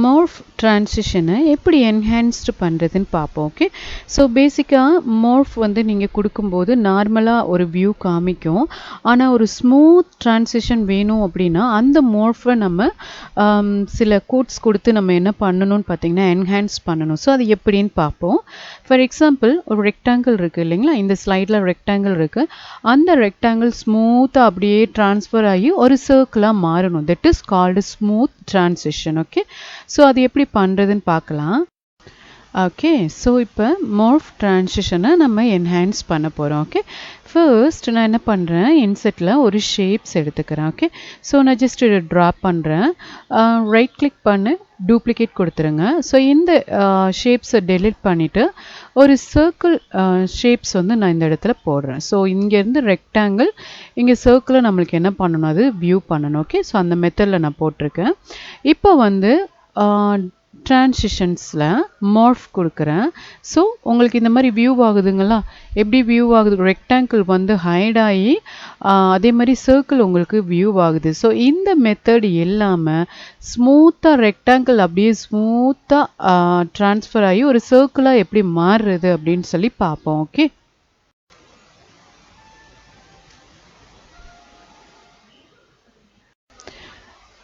morph transition எப்படி enhanced பண்றதுன்னு பார்ப்போம். ஓகே, ஸோ பேசிக்காக morph வந்து நீங்கள் கொடுக்கும்போது நார்மலாக ஒரு வியூ காமிக்கும். ஆனால் ஒரு ஸ்மூத் transition வேணும் அப்படின்னா அந்த morph-ஐ நம்ம சில கோட்ஸ் கொடுத்து நம்ம என்ன பண்ணணும்னு பார்த்தீங்கன்னா enhance பண்ணணும். ஸோ அது எப்படின்னு பார்ப்போம். ஃபார் எக்ஸாம்பிள் ஒரு ரெக்டாங்கிள் இருக்குது இல்லைங்களா, இந்த ஸ்லைடில் ரெக்டாங்கிள் இருக்குது. அந்த ரெக்டாங்கிள் ஸ்மூத்தாக அப்படியே ட்ரான்ஸ்ஃபர் ஆகி ஒரு சர்க்கிளாக மாறணும். That is called smooth transition. Okay, so அது எப்படி பண்ணுறதுன்னு பார்க்கலாம். ஓகே, ஸோ இப்போ morph transition-ஐ நம்ம என்ஹான்ஸ் பண்ண போகிறோம். ஓகே, ஃபர்ஸ்ட் நான் என்ன பண்ணுறேன், இன்செட்டில் ஒரு ஷேப்ஸ் எடுத்துக்கிறேன். ஓகே, ஸோ நான் ஜஸ்ட் இதை ட்ரா பண்ணுறேன். ரைட் கிளிக் பண்ணி டூப்ளிகேட் கொடுத்துருங்க. ஸோ இந்த ஷேப்ஸை டெலிட் பண்ணிவிட்டு ஒரு சர்க்கிள் ஷேப்ஸ் வந்து நான் இந்த இடத்துல போடுறேன். ஸோ இங்கேருந்து ரெக்டாங்கிள், இங்கே சர்க்கிளை நம்மளுக்கு என்ன பண்ணணும், அது வியூ பண்ணணும். ஓகே, ஸோ அந்த மெத்தடில் நான் போட்டிருக்கேன். இப்போ வந்து டிரான்சிஷன்ஸில் மார்ஃப் கொடுக்குறேன். ஸோ உங்களுக்கு இந்த மாதிரி வியூ ஆகுதுங்களா, எப்படி வியூ ஆகுது, ரெக்டாங்கிள் வந்து ஹைட் ஆகி அதே மாதிரி சர்க்கிள் உங்களுக்கு வியூ ஆகுது. ஸோ இந்த மெத்தட் இல்லாமல் ஸ்மூத்தாக ரெக்டாங்கிள் அப்படியே ஸ்மூத்தாக ட்ரான்ஸ்ஃபர் ஆகி ஒரு சர்க்கிளாக எப்படி மாறுறது அப்படின்னு சொல்லி பார்ப்போம். ஓகே,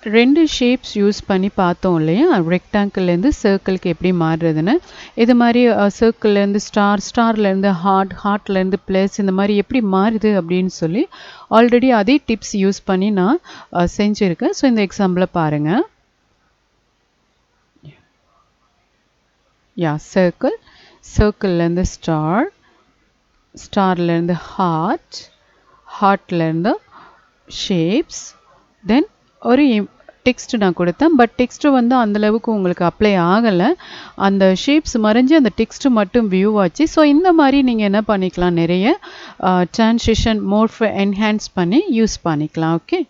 ரெண்டு ஷேப்ஸ் யூஸ் பண்ணி பார்த்தோம் இல்லையா, ரெக்டாங்கிள்லேருந்து சர்க்கிளுக்கு எப்படி மாறுறதுன்னு. இது மாதிரி சர்க்கிள்லேருந்து ஸ்டார், ஸ்டார்லேருந்து ஹார்ட், ஹார்ட்லேருந்து ப்ளஸ், இந்த மாதிரி எப்படி மாறுது அப்படின்னு சொல்லி ஆல்ரெடி அதே டிப்ஸ் யூஸ் பண்ணி நான் செஞ்சுருக்கேன். ஸோ இந்த எக்ஸாம்பிளை பாருங்கள். யா, சர்க்கிள், சர்க்கிள்லேருந்து ஸ்டார், ஸ்டார்லேருந்து ஹார்ட், ஹார்ட்லேருந்து ஷேப்ஸ், தென் ஒரு டெக்ஸ்ட் நான் கொடுத்தேன். பட் டெக்ஸ்ட்டு வந்து அந்தளவுக்கு உங்களுக்கு அப்ளை ஆகலை, அந்த ஷேப்ஸ் மறைஞ்சு அந்த டெக்ஸ்ட்டு மட்டும் வியூ ஆச்சு. ஸோ இந்த மாதிரி நீங்கள் என்ன பண்ணிக்கலாம், நிறைய டிரான்சிஷன் மோர்ஃப் என்ஹான்ஸ் பண்ணி யூஸ் பண்ணிக்கலாம். ஓகே.